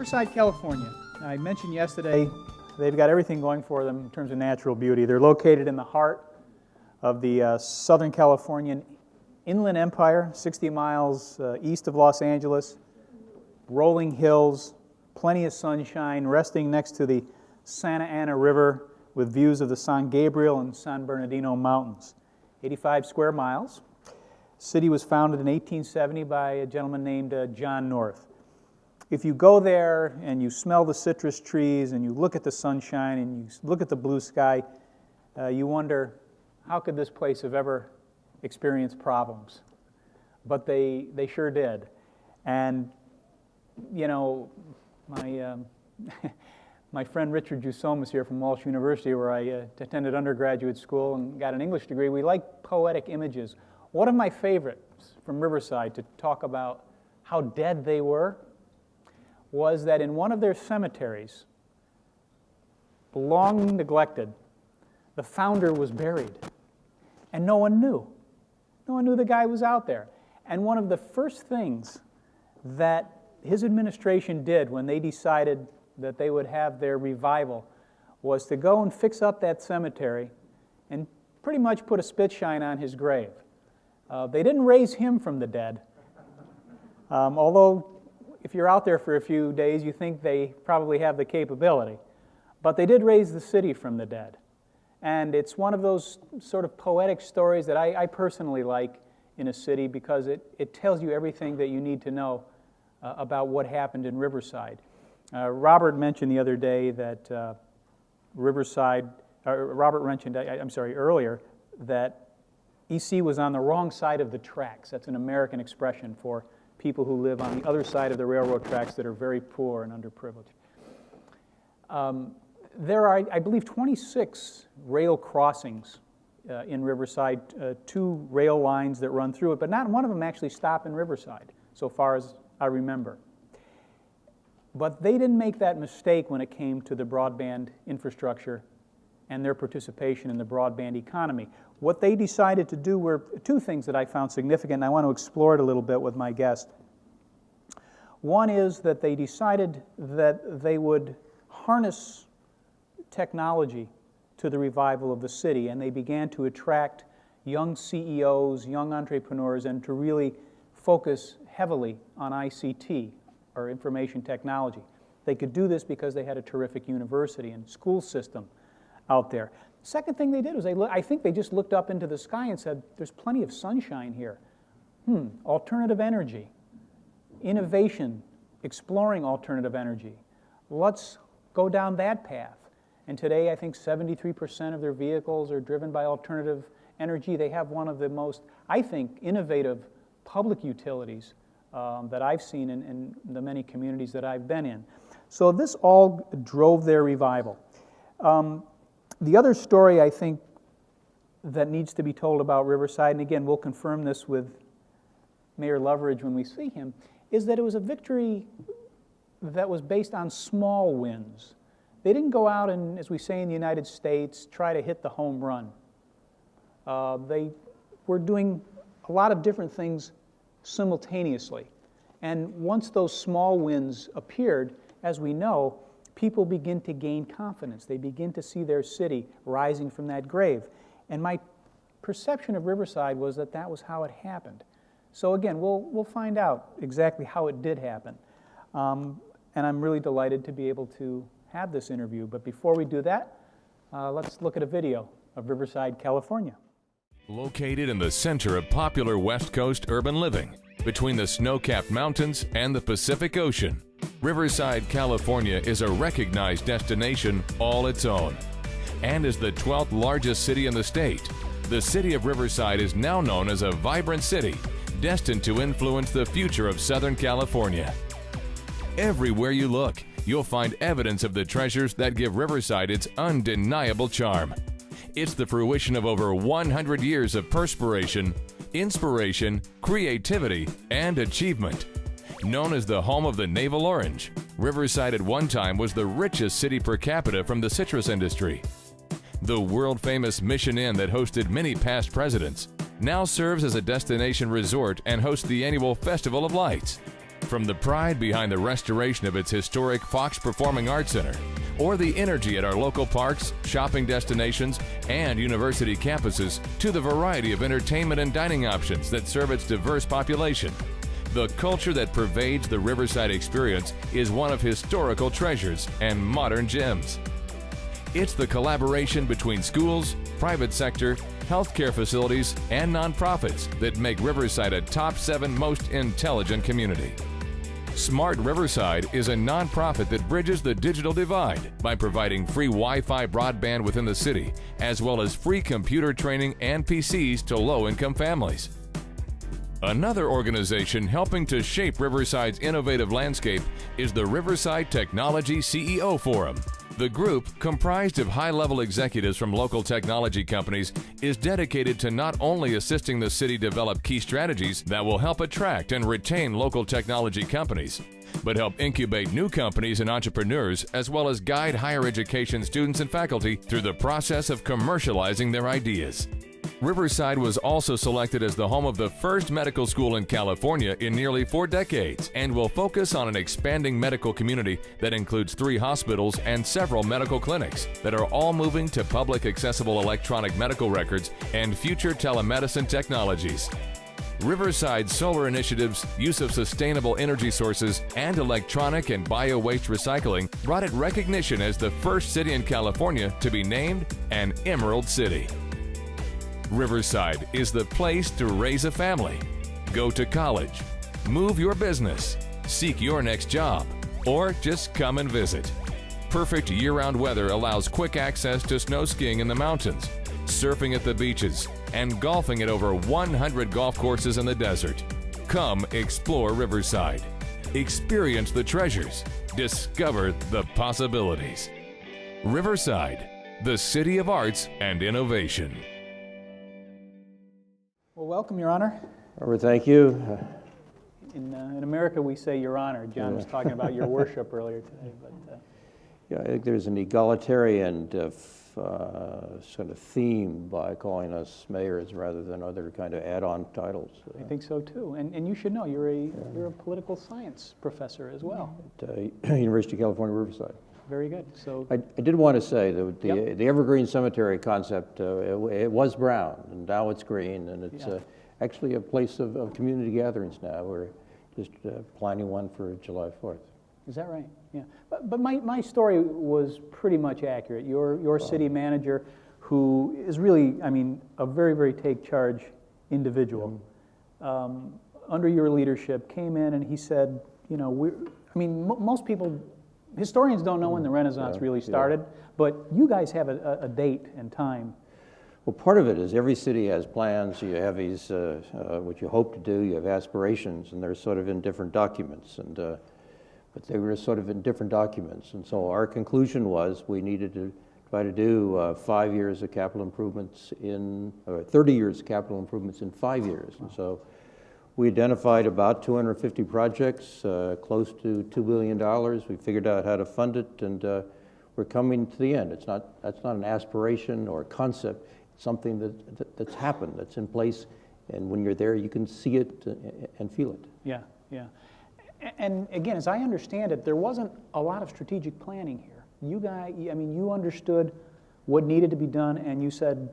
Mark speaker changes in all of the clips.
Speaker 1: Riverside, California. I mentioned yesterday they've got everything going for them in terms of natural beauty. They're located in the heart of the Southern Californian Inland Empire, 60 miles east of Los Angeles, rolling hills, plenty of sunshine, resting next to the Santa Ana River with views of the San Gabriel and San Bernardino Mountains. 85 square miles. The city was founded in 1870 by a gentleman named John North. If you go there and you smell the citrus trees and you look at the sunshine and you look at the blue sky, you wonder, how could this place have ever experienced problems? But they sure did. And, you know, my friend Richard Jusome is here from Walsh University, where I attended undergraduate school and got an English degree. We like poetic images. One of my favorites from Riverside to talk about how dead they were was that in one of their cemeteries, long neglected, the founder was buried. And no one knew. No one knew the guy was out there. And one of the first things that his administration did when they decided that they would have their revival was to go and fix up that cemetery and pretty much put a spit shine on his grave. They didn't raise him from the dead, although if you're out there for a few days, you think they probably have the capability. But they did raise the city from the dead. And it's one of those sort of poetic stories that I personally like in a city, because it tells you everything that you need to know about what happened in Riverside. Robert mentioned the other day that Robert mentioned, earlier, that EC was on the wrong side of the tracks. That's an American expression for people who live on the other side of the railroad tracks that are very poor and underprivileged. There are, I believe, 26 rail crossings in Riverside, 2 rail lines that run through it, but not one of them actually stop in Riverside, so far as I remember. But they didn't make that mistake when it came to the broadband infrastructure and their participation in the broadband economy. What they decided to do were 2 things that I found significant, and I want to explore it a little bit with my guest. One is that they decided that they would harness technology to the revival of the city, and they began to attract young CEOs, young entrepreneurs, and to really focus heavily on ICT, or information technology. They could do this because they had a terrific university and school system out there. Second thing they did was I think they just looked up into the sky and said, there's plenty of sunshine here. Alternative energy, innovation, exploring alternative energy. Let's go down that path. And today, I think 73% of their vehicles are driven by alternative energy. They have one of the most, I think, innovative public utilities that I've seen in the many communities that I've been in. So this all drove their revival. The other story, I think, that needs to be told about Riverside, and again, we'll confirm this with Mayor Loveridge when we see him, is that it was a victory that was based on small wins. They didn't go out and, as we say in the United States, try to hit the home run. They were doing a lot of different things simultaneously. And once those small wins appeared, as we know, people begin to gain confidence. They begin to see their city rising from that grave. And my perception of Riverside was that that was how it happened. So again, we'll find out exactly how it did happen. And I'm really delighted to be able to have this interview. But before we do that, let's look at a video of Riverside, California.
Speaker 2: Located in the center of popular West Coast urban living, between the snow-capped mountains and the Pacific Ocean, Riverside, California is a recognized destination all its own. And as the 12th largest city in the state, the city of Riverside is now known as a vibrant city, destined to influence the future of Southern California. Everywhere you look, you'll find evidence of the treasures that give Riverside its undeniable charm. It's the fruition of over 100 years of perspiration, inspiration, creativity, and achievement. Known as the home of the navel orange, Riverside at one time was the richest city per capita from the citrus industry. The world-famous Mission Inn that hosted many past presidents now serves as a destination resort and hosts the annual Festival of Lights. From the pride behind the restoration of its historic Fox Performing Arts Center, or the energy at our local parks, shopping destinations, and university campuses, to the variety of entertainment and dining options that serve its diverse population, the culture that pervades the Riverside experience is one of historical treasures and modern gems. It's the collaboration between schools, private sector, healthcare facilities, and nonprofits that make Riverside a top 7 most intelligent community. Smart Riverside is a nonprofit that bridges the digital divide by providing free Wi-Fi broadband within the city, as well as free computer training and PCs to low-income families. Another organization helping to shape Riverside's innovative landscape is the Riverside Technology CEO Forum. The group, comprised of high-level executives from local technology companies, is dedicated to not only assisting the city develop key strategies that will help attract and retain local technology companies, but help incubate new companies and entrepreneurs, as well as guide higher education students and faculty through the process of commercializing their ideas. Riverside was also selected as the home of the first medical school in California in nearly 4 decades and will focus on an expanding medical community that includes 3 hospitals and several medical clinics that are all moving to public accessible electronic medical records and future telemedicine technologies. Riverside's solar initiatives, use of sustainable energy sources, and electronic and bio-waste recycling brought it recognition as the first city in California to be named an Emerald City. Riverside is the place to raise a family, go to college, move your business, seek your next job, or just come and visit. Perfect year-round weather allows quick access to snow skiing in the mountains, surfing at the beaches, and golfing at over 100 golf courses in the desert. Come explore Riverside. Experience the treasures. Discover the possibilities. Riverside, the city of arts and innovation.
Speaker 1: Well, welcome, Your Honor.
Speaker 3: Robert, thank you.
Speaker 1: In America, we say Your Honor. John was talking about your worship earlier today. But
Speaker 3: Yeah, I think there's an egalitarian sort of theme by calling us mayors rather than other kind of add-on titles.
Speaker 1: I think so too. And you should know you're a political science professor as well.
Speaker 3: At University of California, Riverside.
Speaker 1: Very good. So
Speaker 3: I did want to say that
Speaker 1: Yep.
Speaker 3: the Evergreen Cemetery concept, it was brown, and now it's green, and it's actually a place of community gatherings now. We're just planning one for July 4th.
Speaker 1: is that right? Yeah. But my story was pretty much accurate. Your city manager, who is really, I mean, a very, very take charge individual, under your leadership, came in and he said, you know, most people. Historians don't know when the Renaissance really started, but you guys have a date and time.
Speaker 3: Well, part of it is every city has plans. You have these, what you hope to do. You have aspirations, and they're sort of in different documents. And but they were sort of in different documents. And so our conclusion was we needed to try to do 5 years of capital improvements or 30 years of capital improvements in 5 years. And so we identified about 250 projects, close to $2 billion. We figured out how to fund it, and we're coming to the end. That's not an aspiration or a concept. It's something that's happened, that's in place, and when you're there, you can see it and feel it.
Speaker 1: Yeah, yeah. And again, as I understand it, there wasn't a lot of strategic planning here. You understood what needed to be done, and you said,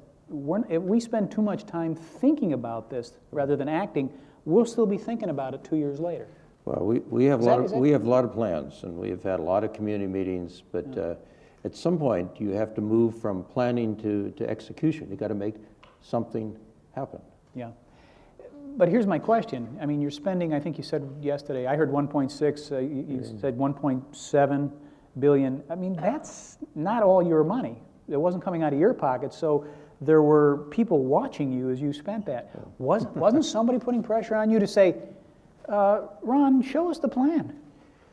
Speaker 1: if we spend too much time thinking about this rather than acting, we'll still be thinking about it 2 years later.
Speaker 3: Well, we have a lot of plans, and we have had a lot of community meetings, but at some point you have to move from planning to execution. You got to make something happen.
Speaker 1: Yeah. But here's my question. I mean, you're spending, I think you said yesterday, I heard 1.6, you said 1.7 billion. I mean, that's not all your money. It wasn't coming out of your pocket, so there were people watching you as you spent that. Wasn't somebody putting pressure on you to say, Ron, show us the plan?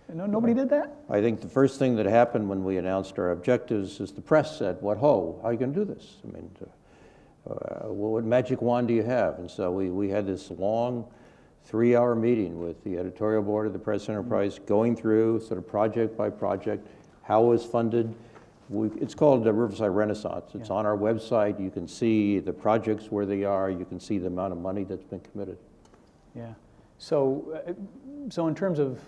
Speaker 1: Nobody did that?
Speaker 3: I think the first thing that happened when we announced our objectives is the press said, how are you going to do this? I mean, what magic wand do you have? And so we had this long 3-hour meeting with the editorial board of the Press Enterprise, going through sort of project by project, how it was funded. It's called the Riverside Renaissance. It's on our website. You can see the projects where they are. You can see the amount of money that's been committed.
Speaker 1: Yeah. So in terms of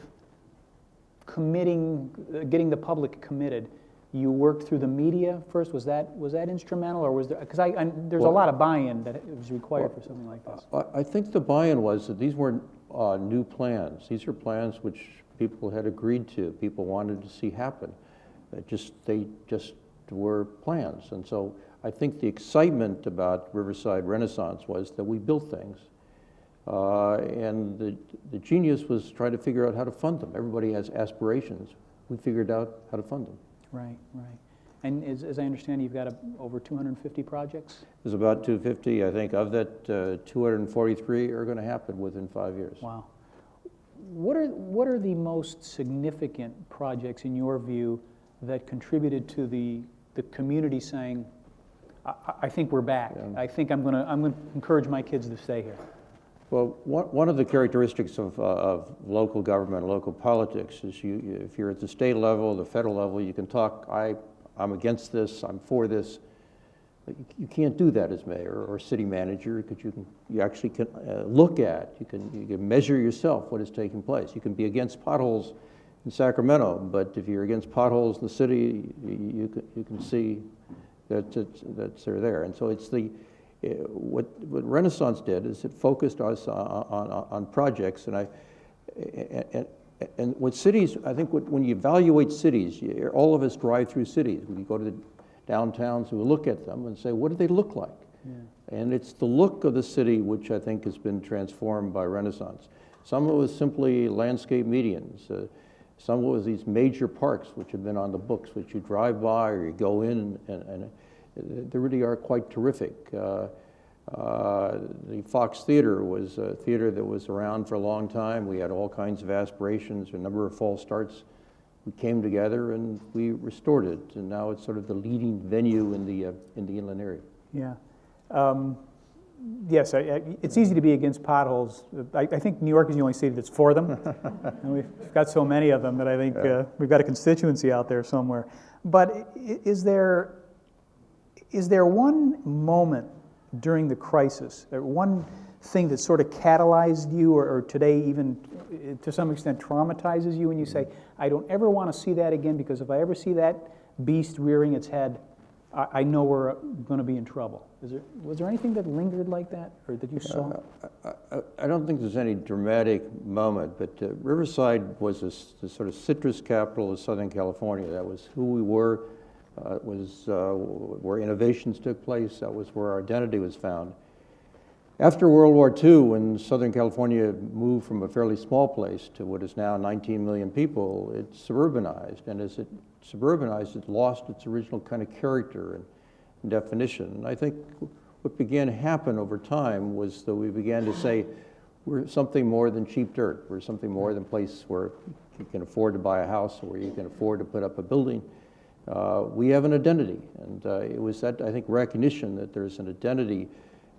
Speaker 1: committing, getting the public committed, you worked through the media first. Was that instrumental, or was there? Because there's a lot of buy-in that was required for something like this.
Speaker 3: I think the buy-in was that these weren't new plans. These are plans which people had agreed to, people wanted to see happen. They just were plans. And so I think the excitement about Riverside Renaissance was that we built things. And the genius was trying to figure out how to fund them. Everybody has aspirations. We figured out how to fund them.
Speaker 1: Right, right. And as I understand, you've got over 250 projects?
Speaker 3: There's about 250. I think of that, 243 are going to happen within 5 years.
Speaker 1: Wow. What are the most significant projects in your view that contributed to the community saying, I think we're back. Yeah. I think I'm going to encourage my kids to stay here?
Speaker 3: Well, one of the characteristics of local government, local politics, is if you're at the state level, the federal level, you can talk, I'm against this, I'm for this. But you can't do that as mayor or city manager, because you actually can look at, you can measure yourself what is taking place. You can be against potholes in Sacramento, but if you're against potholes in the city, you can see that they're there. And so it's what Renaissance did is it focused us on projects, and with cities, I think when you evaluate cities, all of us drive through cities. We go to the downtowns, we look at them and say, what do they look like? Yeah. And it's the look of the city which I think has been transformed by Renaissance. Some of it was simply landscape medians. Some of it was these major parks which have been on the books, which you drive by or you go in, and they really are quite terrific. The Fox Theater was a theater that was around for a long time. We had all kinds of aspirations, a number of false starts. We came together and we restored it, and now it's sort of the leading venue in the inland area.
Speaker 1: Yeah. Yes, it's easy to be against potholes. I think New York is the only city that's for them. And we've got so many of them that I think we've got a constituency out there somewhere. But is there one moment during the crisis, or one thing that sort of catalyzed you, or today even to some extent traumatizes you, and you say, I don't ever want to see that again, because if I ever see that beast rearing its head, I know we're going to be in trouble. Was there anything that lingered like that, or that you saw?
Speaker 3: I don't think there's any dramatic moment, but Riverside was the sort of citrus capital of Southern California. That was who we were. It was where innovations took place. That was where our identity was found. After World War II, when Southern California moved from a fairly small place to what is now 19 million people, it suburbanized. And as it suburbanized, it lost its original kind of character and definition. And I think what began to happen over time was that we began to say, we're something more than cheap dirt. We're something more than a place where you can afford to buy a house, or where you can afford to put up a building. We have an identity, and it was that, I think, recognition that there's an identity.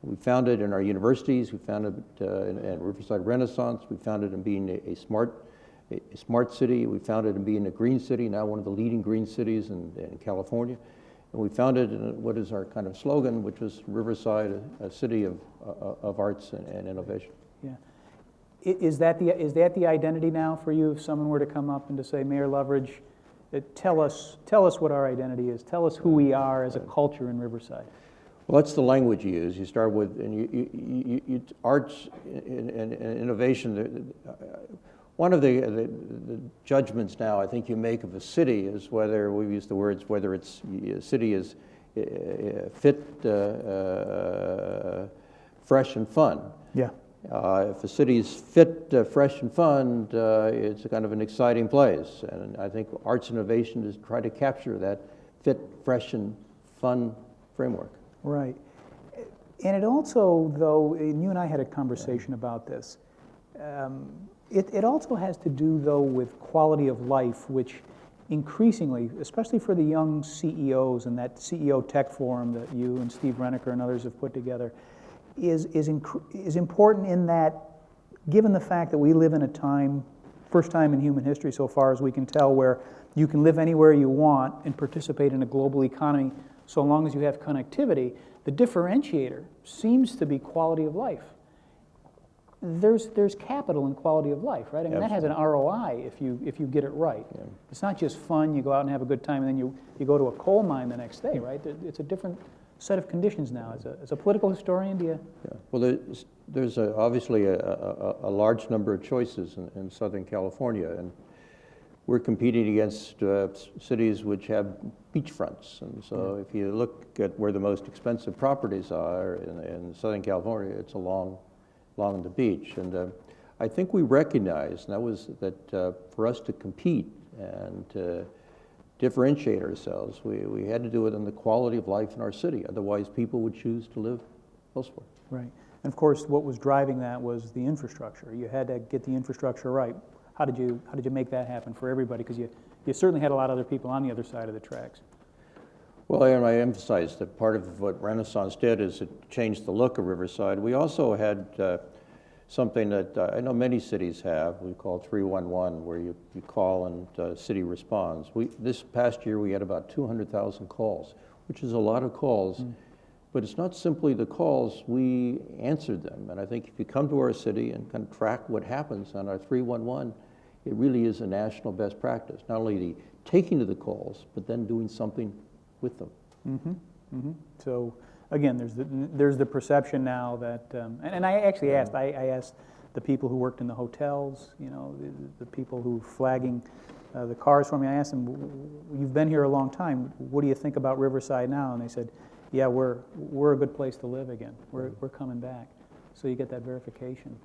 Speaker 3: We found it in our universities. We found it in Riverside Renaissance. We found it in being a smart city. We found it in being a green city, now one of the leading green cities in California. And we found it in what is our kind of slogan, which was Riverside, a city of arts and innovation.
Speaker 1: Yeah. Is that the identity now for you? If someone were to come up and to say, Mayor Loveridge, tell us what our identity is. Tell us who we are as a culture in Riverside.
Speaker 3: Well, that's the language you use. You start with, and arts and innovation. One of the judgments now I think you make of a city is whether, we've used the words, whether a city is fit, fresh, and fun.
Speaker 1: Yeah.
Speaker 3: If a city is fit, fresh, and fun, it's a kind of an exciting place. And I think arts innovation is try to capture that fit, fresh, and fun framework.
Speaker 1: Right. And it also, though, and you and I had a conversation about this, it also has to do, though, with quality of life, which increasingly, especially for the young CEOs and that CEO Tech Forum that you and Steve Reniker and others have put together, is important in that, given the fact that we live in a time, first time in human history so far as we can tell, where you can live anywhere you want and participate in a global economy so long as you have connectivity, the differentiator seems to be quality of life. there's capital in quality of life, right? I mean, that has an ROI if you get it right.
Speaker 3: Yeah.
Speaker 1: It's not just fun, you go out and have a good time, and then you go to a coal mine the next day, right? It's a different set of conditions now. As a political historian, do you?
Speaker 3: Yeah. Well, there's obviously a large number of choices in Southern California, and we're competing against cities which have beachfronts. And so if you look at where the most expensive properties are in Southern California, it's along the beach. And I think we recognized, and that was that for us to compete and to differentiate ourselves, we had to do it in the quality of life in our city. Otherwise, people would choose to live elsewhere.
Speaker 1: Right. And of course, what was driving that was the infrastructure. You had to get the infrastructure right. How did you make that happen for everybody? Because you certainly had a lot of other people on the other side of the tracks.
Speaker 3: Well, and I emphasize that part of what Renaissance did is it changed the look of Riverside. We also had something that I know many cities have. We call 311, where you call and city responds. This past year we had about 200,000 calls, which is a lot of calls. But it's not simply the calls, we answered them. And I think if you come to our city and kind of track what happens on our 311, it really is a national best practice. Not only the taking of the calls, but then doing something with them.
Speaker 1: So again, there's the perception now that, and I actually asked the people who worked in the hotels, you know, the people who flagging the cars for me. I asked them, "You've been here a long time. What do you think about Riverside now?" And they said, "Yeah, we're a good place to live again. We're coming back." So you get that verification.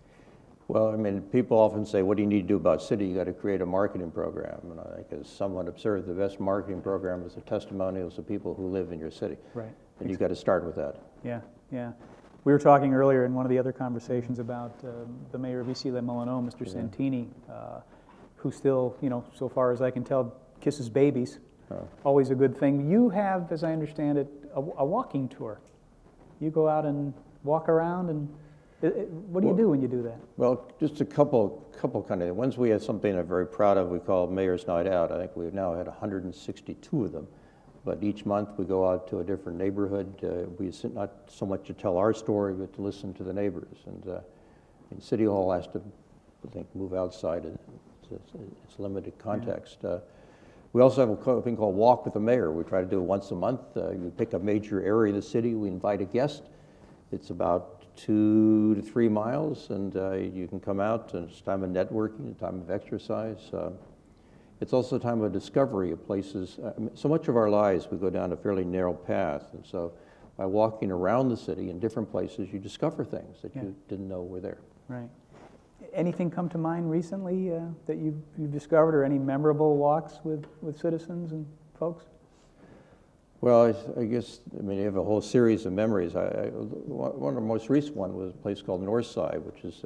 Speaker 3: Well, I mean, people often say, what do you need to do about city? You got to create a marketing program. And I think as someone observed, the best marketing program is the testimonials of people who live in your city.
Speaker 1: Right.
Speaker 3: And you've got to start with that.
Speaker 1: Yeah, yeah. We were talking earlier in one of the other conversations about the mayor of East Milano, Mr. Santini, who still, you know, so far as I can tell, kisses babies. Always a good thing. You have, as I understand it, a walking tour. You go out and walk around, and what do you do when you do that?
Speaker 3: Well, just a couple kind of ones. We had something I'm very proud of. We call Mayor's Night Out. I think we've now had 162 of them. But each month we go out to a different neighborhood. We sit not so much to tell our story, but to listen to the neighbors. And City Hall has to, I think, move outside its limited context. We also have a thing called Walk with the Mayor. We try to do it once a month. You pick a major area of the city, we invite a guest. It's about 2 to 3 miles, and you can come out, and it's a time of networking, a time of exercise. It's also a time of discovery of places. So much of our lives, we go down a fairly narrow path, and so by walking around the city in different places, you discover things that you didn't know were there.
Speaker 1: Right. Anything come to mind recently that you've discovered, or any memorable walks with citizens and folks?
Speaker 3: Well, I guess, I mean, you have a whole series of memories. One of the most recent one was a place called Northside, which is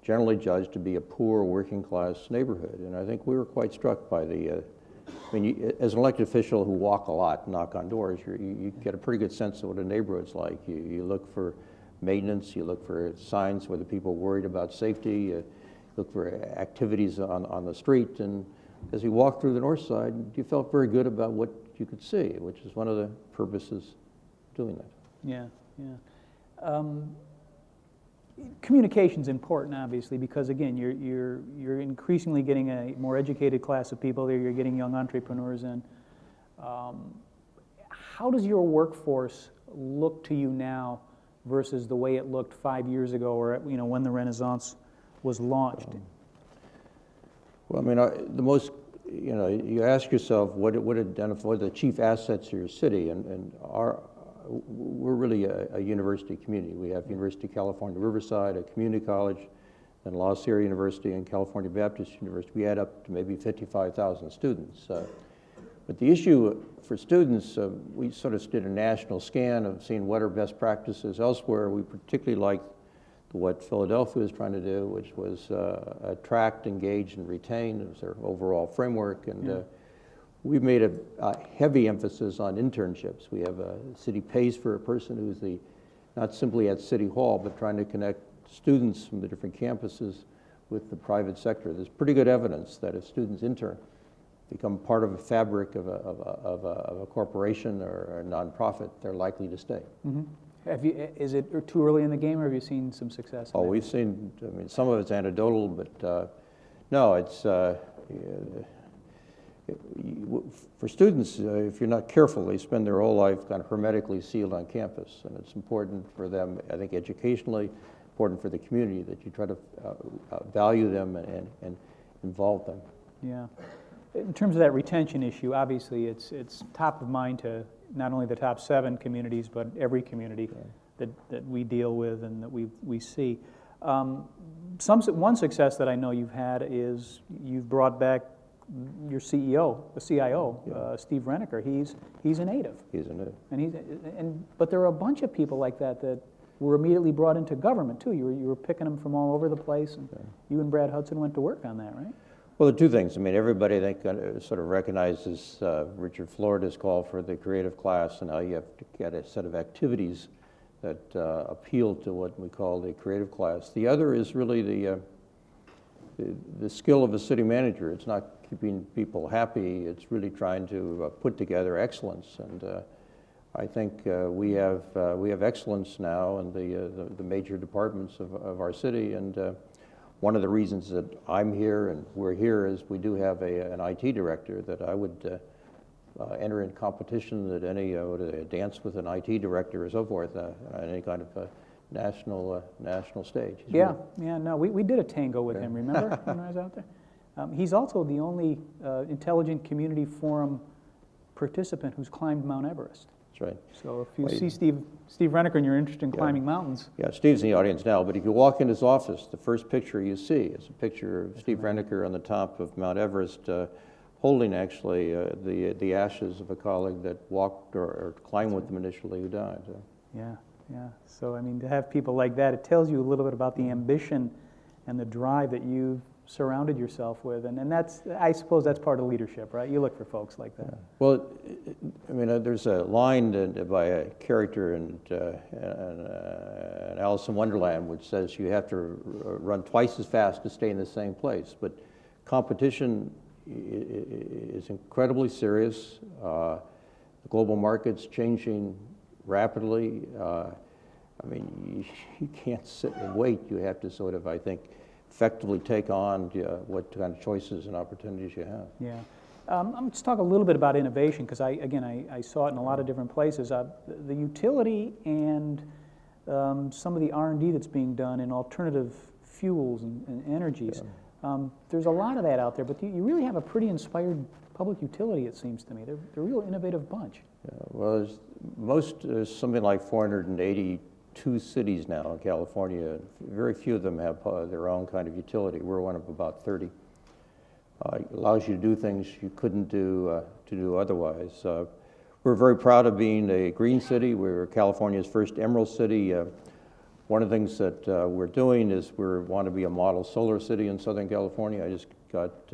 Speaker 3: generally judged to be a poor working class neighborhood. And I think we were quite struck by I mean, as an elected official who walk a lot, knock on doors, you get a pretty good sense of what a neighborhood's like. You look for maintenance, you look for signs whether people are worried about safety, you look for activities on the street. And as you walk through the North Side, you felt very good about what you could see, which is one of the purposes of doing that.
Speaker 1: Yeah, yeah. Communication's important, obviously, because again, you're increasingly getting a more educated class of people there. You're getting young entrepreneurs in. How does your workforce look to you now versus the way it looked 5 years ago, or when the Renaissance was launched?
Speaker 3: Well, I mean, the most, you ask yourself what are the chief assets of your city, and we're really a university community. We have University of California, Riverside, a community college, and La Sierra University and California Baptist University. We add up to maybe 55,000 students. But the issue for students, we sort of did a national scan of seeing what are best practices elsewhere. We particularly liked what Philadelphia is trying to do, which was attract, engage, and retain. It was their overall framework. And we've made a heavy emphasis on internships. We have a city pays for a person who's not simply at City Hall, but trying to connect students from the different campuses with the private sector. There's pretty good evidence that if students intern, become part of a fabric of a corporation or a nonprofit, they're likely to stay.
Speaker 1: Mm-hmm. Is it too early in the game, or have you seen some success?
Speaker 3: Oh, we've seen, I mean, some of it's anecdotal, but no, it's, for students, if you're not careful, they spend their whole life kind of hermetically sealed on campus, and it's important for them, I think educationally, important for the community that you try to value them and involve them.
Speaker 1: Yeah. In terms of that retention issue, obviously it's top of mind to not only the top 7 communities, but every community that we deal with and that we see. One success that I know you've had is you've brought back your CIO, Steve Reneker. He's a native.
Speaker 3: He's a native.
Speaker 1: But there are a bunch of people like that were immediately brought into government too. You were picking them from all over the place, and you and Brad Hudson went to work on that, right?
Speaker 3: Well, there are two things. I mean, everybody, I think, sort of recognizes Richard Florida's call for the creative class, and how you have to get a set of activities that appeal to what we call the creative class. The other is really the skill of a city manager. It's not keeping people happy. It's really trying to put together excellence. And I think we have excellence now in the major departments of our city. And one of the reasons that I'm here and we're here is we do have an IT director that I would enter in competition that any dance with an IT director or so forth on any kind of national stage.
Speaker 1: No, we did a tango with him, remember, when I was out there? He's also the only Intelligent Community Forum participant who's climbed Mount Everest.
Speaker 3: That's right.
Speaker 1: So if you see Steve Reneker and you're interested in climbing mountains.
Speaker 3: Yeah, Steve's in the audience now, but if you walk in his office, the first picture you see is a picture of Steve Reneker on the top of Mount Everest, holding actually the ashes of a colleague that walked or climbed with them initially who died.
Speaker 1: Yeah. So, I mean, to have people like that, it tells you a little bit about the ambition and the drive that you've surrounded yourself with, and I suppose that's part of leadership, right? You look for folks like that.
Speaker 3: Yeah. Well, I mean, there's a line by a character in Alice in Wonderland which says you have to run twice as fast to stay in the same place. But competition is incredibly serious. The global market's changing rapidly. I mean, you can't sit and wait. You have to sort of, I think, effectively take on what kind of choices and opportunities you have.
Speaker 1: Yeah. Let's talk a little bit about innovation, because I saw it in a lot of different places. The utility and some of the R&D that's being done in alternative fuels and energies. Yeah. There's a lot of that out there, but you really have a pretty inspired public utility, it seems to me. They're a real innovative bunch.
Speaker 3: Yeah, well, there's something like 482 cities now in California. Very few of them have their own kind of utility. We're one of about 30. It allows you to do things you couldn't do otherwise. We're very proud of being a green city. We're California's first emerald city. One of the things that we're doing is we want to be a model solar city in Southern California. I just got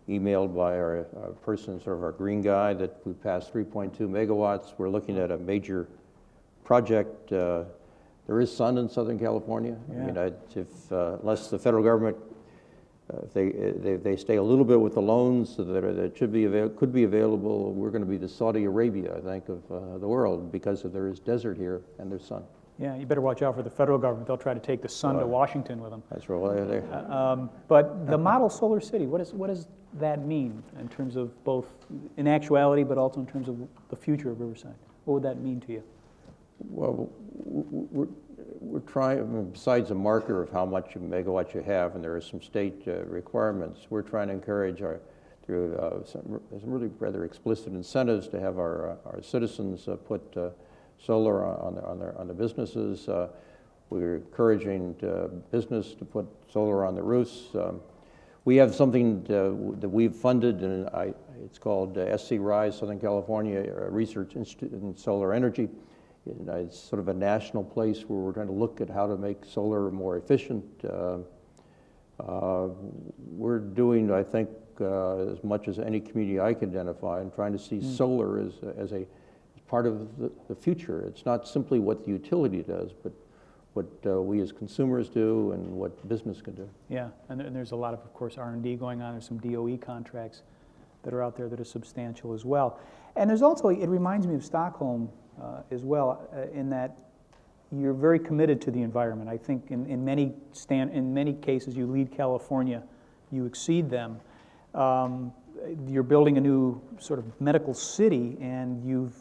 Speaker 3: emailed by our person, sort of our green guy, that we passed 3.2 megawatts. We're looking at a major project. There is sun in Southern California. Yeah. I mean, unless the federal government, if they stay a little bit with the loans that could be available, we're going to be the Saudi Arabia, I think, of the world, because there is desert here and there's sun.
Speaker 1: Yeah, you better watch out for the federal government. They'll try to take the sun to Washington with them.
Speaker 3: That's right.
Speaker 1: But the model solar city, what does that mean in terms of both in actuality, but also in terms of the future of Riverside? What would that mean to you?
Speaker 3: Well, we're trying, besides a marker of how much megawatts you have, and there are some state requirements, we're trying to encourage through some really rather explicit incentives to have our citizens put solar on their businesses. We're encouraging business to put solar on the roofs. We have something that we've funded, and it's called SC RISE, Southern California Research Institute in Solar Energy. It's sort of a national place where we're trying to look at how to make solar more efficient. We're doing, I think, as much as any community I can identify, and trying to see solar as a part of the future. It's not simply what the utility does, but what we as consumers do and what business can do. Yeah,
Speaker 1: and there's a lot of course, R&D going on. There's some DOE contracts that are out there that are substantial as well. And there's also, it reminds me of Stockholm as well, in that you're very committed to the environment. I think in many cases you lead California, you exceed them. You're building a new sort of medical city, and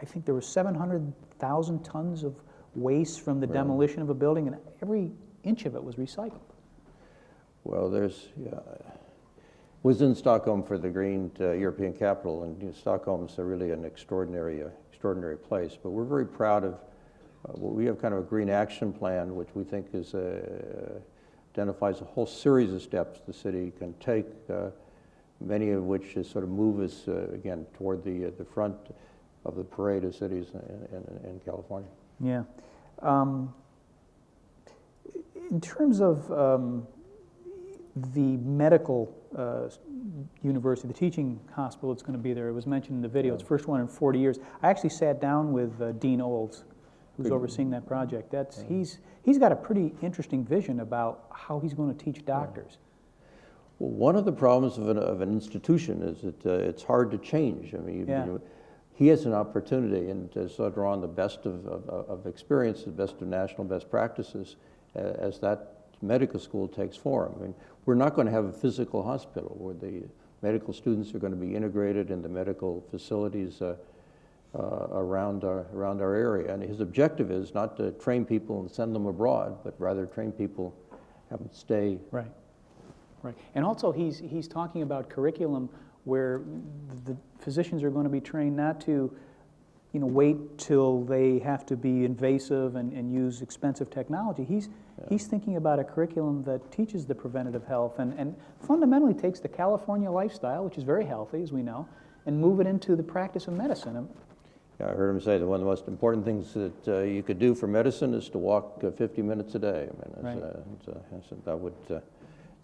Speaker 1: I think there were 700,000 tons of waste from the demolition of a building, and every inch of it was recycled.
Speaker 3: Well, was in Stockholm for the Green European Capital, and Stockholm is really an extraordinary place. But we're very proud of. We have kind of a green action plan, which we think identifies a whole series of steps the city can take, many of which is sort of move us, again, toward the front of the parade of cities in California.
Speaker 1: Yeah. In terms of the medical university, the teaching hospital that's going to be there, it was mentioned in the video, it's the first one in 40 years. I actually sat down with Dean Olds, who's overseeing that project. He's got a pretty interesting vision about how he's going to teach doctors.
Speaker 3: Well, one of the problems of an institution is that it's hard to change. I mean, he has an opportunity and to sort of draw on the best of experience, the best of national best practices as that medical school takes form. I mean, we're not going to have a physical hospital where the medical students are going to be integrated in the medical facilities around our area. And his objective is not to train people and send them abroad, but rather train people, have them stay.
Speaker 1: Right. Right. And also he's talking about curriculum where the physicians are going to be trained not to, wait till they have to be invasive and use expensive technology. He's thinking about a curriculum that teaches the preventative health and fundamentally takes the California lifestyle, which is very healthy, as we know, and move it into the practice of medicine.
Speaker 3: Yeah, I heard him say that one of the most important things that you could do for medicine is to walk 50 minutes a day. I mean, that would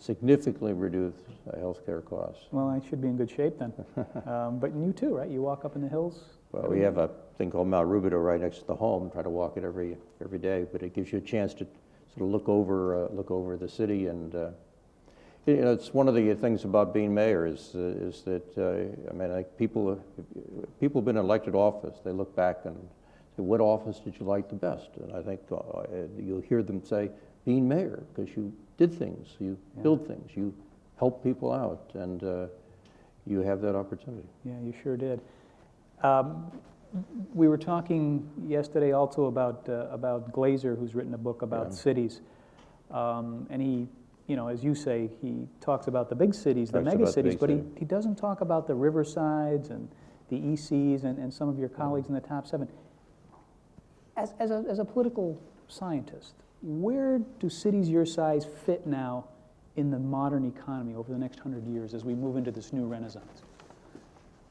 Speaker 3: significantly reduce healthcare costs.
Speaker 1: Well, I should be in good shape then. But you too, right? You walk up in the hills?
Speaker 3: Well, we have a thing called Mount Rubidoux right next to the home. Try to walk it every day, but it gives you a chance to sort of look over the city. And it's one of the things about being mayor is that I mean, like people have been elected office. They look back and say, "What office did you like the best?" And I think you'll hear them say, "Being mayor," because you did things, you build things, you help people out, and you have that opportunity.
Speaker 1: Yeah, you sure did. We were talking yesterday also about Glazer, who's written a book about cities, and he, as you say, he talks about the big cities, the mega cities, but he doesn't talk about the Riversides and the ECs and some of your colleagues in the top 7. As a political scientist, where do cities your size fit now in the modern economy over the next 100 years as we move into this new renaissance?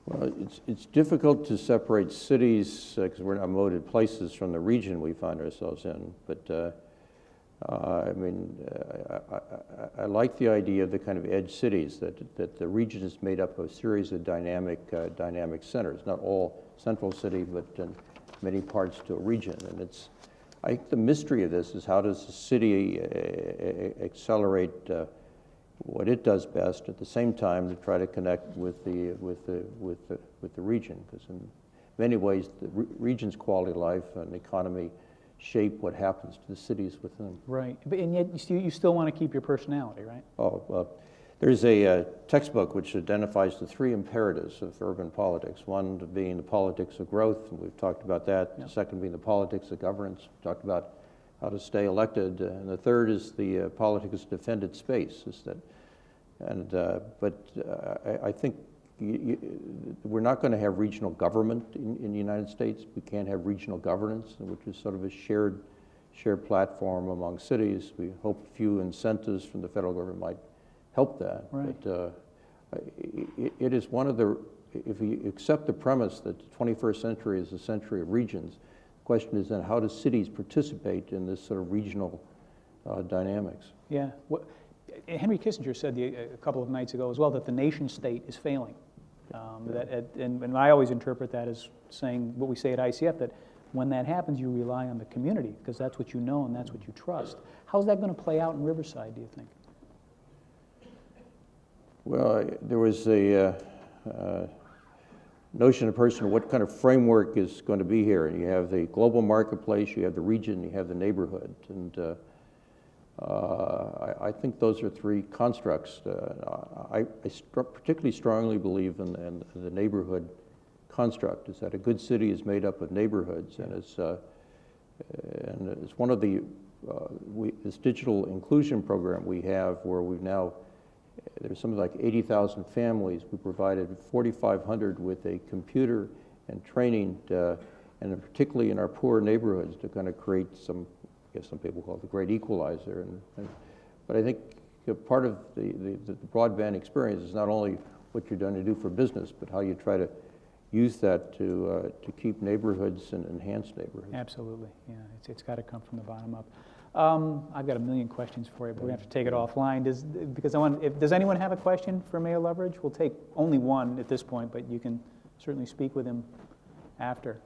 Speaker 3: Well, it's difficult to separate cities because we're not moded places from the region we find ourselves in. But I mean, I like the idea of the kind of edge cities that the region is made up of a series of dynamic centers, not all central city, but in many parts to a region. And I think the mystery of this is how does the city accelerate what it does best at the same time to try to connect with the region, because in many ways the region's quality of life and economy shape what happens to the cities within.
Speaker 1: Right, and yet you still want to keep your personality, right?
Speaker 3: Oh, well, there's a textbook which identifies the 3 imperatives of urban politics. One being the politics of growth, and we've talked about that. Yeah. The second being the politics of governance. We talked about how to stay elected, and the third is the politics of defended space. I think we're not going to have regional government in the United States. We can't have regional governance, which is sort of a shared platform among cities. We hope a few incentives from the federal government might help that. Right. But it is one of the, if we accept the premise that the 21st century is a century of regions, the question is then how do cities participate in this sort of regional dynamics? Yeah.
Speaker 1: Henry Kissinger said a couple of nights ago as well that the nation state is failing. And I always interpret that as saying what we say at ICF, that when that happens, you rely on the community because that's what you know and that's what you trust. How's that going to play out in Riverside, do you think?
Speaker 3: Well, there was a notion of person, what kind of framework is going to be here. And you have the global marketplace, you have the region, you have the neighborhood. And I think those are three constructs. I particularly strongly believe in the neighborhood construct, is that a good city is made up of neighborhoods, and it's one of the, this digital inclusion program we have, where we've now, there's something like 80,000 families. We provided 4,500 with a computer and training, and particularly in our poor neighborhoods, to kind of create some, I guess some people call it the great equalizer. But I think part of the broadband experience is not only what you're going to do for business, but how you try to use that to keep neighborhoods and enhance neighborhoods.
Speaker 1: Absolutely, yeah. It's got to come from the bottom up. I've got a million questions for you, but we're going to have to take it offline. Does anyone have a question for Mayor Loveridge? We'll take only one at this point, but you can certainly speak with him after.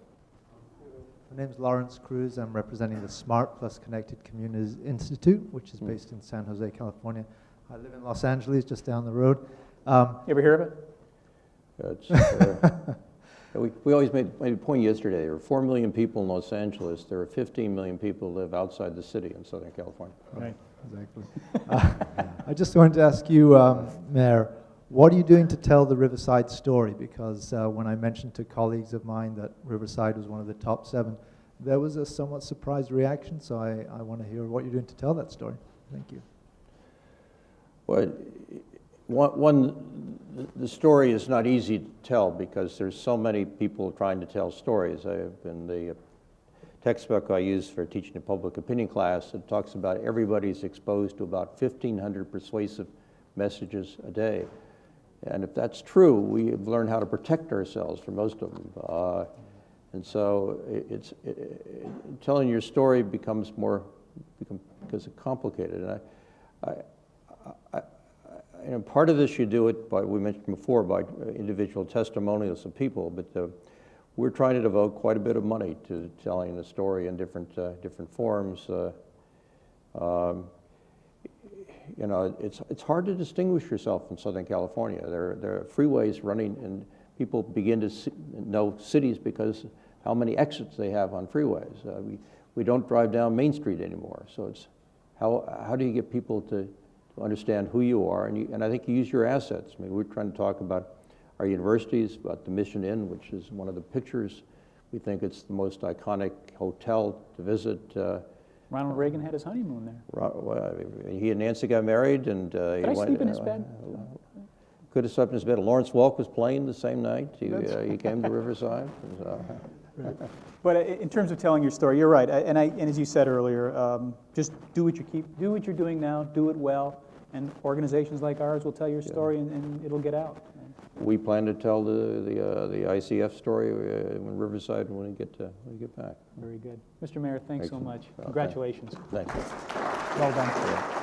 Speaker 4: My name is Lawrence Cruz. I'm representing the Smart Plus Connected Communities Institute, which is based in San Jose, California. I live in Los Angeles, just down the road.
Speaker 1: You ever hear of
Speaker 3: it? We always made a point yesterday. There are 4 million people in Los Angeles. There are 15 million people who live outside the city in Southern California.
Speaker 1: Right.
Speaker 4: Exactly. I just wanted to ask you, Mayor, what are you doing to tell the Riverside story? Because when I mentioned to colleagues of mine that Riverside was one of the top 7, there was a somewhat surprised reaction, so I want to hear what you're doing to tell that story. Thank you.
Speaker 3: Well, the story is not easy to tell because there's so many people trying to tell stories. In the textbook I use for teaching a public opinion class, it talks about everybody's exposed to about 1,500 persuasive messages a day. And if that's true, we've learned how to protect ourselves from most of them. And so telling your story becomes complicated. And part of this you do it by, we mentioned before, by individual testimonials of people, but we're trying to devote quite a bit of money to telling the story in different forms. You know, it's hard to distinguish yourself in Southern California. There are freeways running, and people begin to know cities because how many exits they have on freeways. We don't drive down Main Street anymore, so it's how do you get people to understand who you are, and I think you use your assets. I mean, we're trying to talk about our universities, about the Mission Inn, which is one of the pictures. We think it's the most iconic hotel to visit.
Speaker 1: Ronald Reagan had his honeymoon there.
Speaker 3: He and Nancy got married, and
Speaker 1: Did I sleep in his bed?
Speaker 3: Could have slept in his bed. Lawrence Welk was playing the same night. He came to Riverside.
Speaker 1: Right. But in terms of telling your story, you're right. And as you said earlier, just do what you're doing now, do it well, and organizations like ours will tell your story, and it'll get out.
Speaker 3: We plan to tell the ICF story in Riverside when we get back.
Speaker 1: Very good, Mr. Mayor. Thanks so much. Congratulations.
Speaker 3: Thank you.
Speaker 1: Well done. Yeah.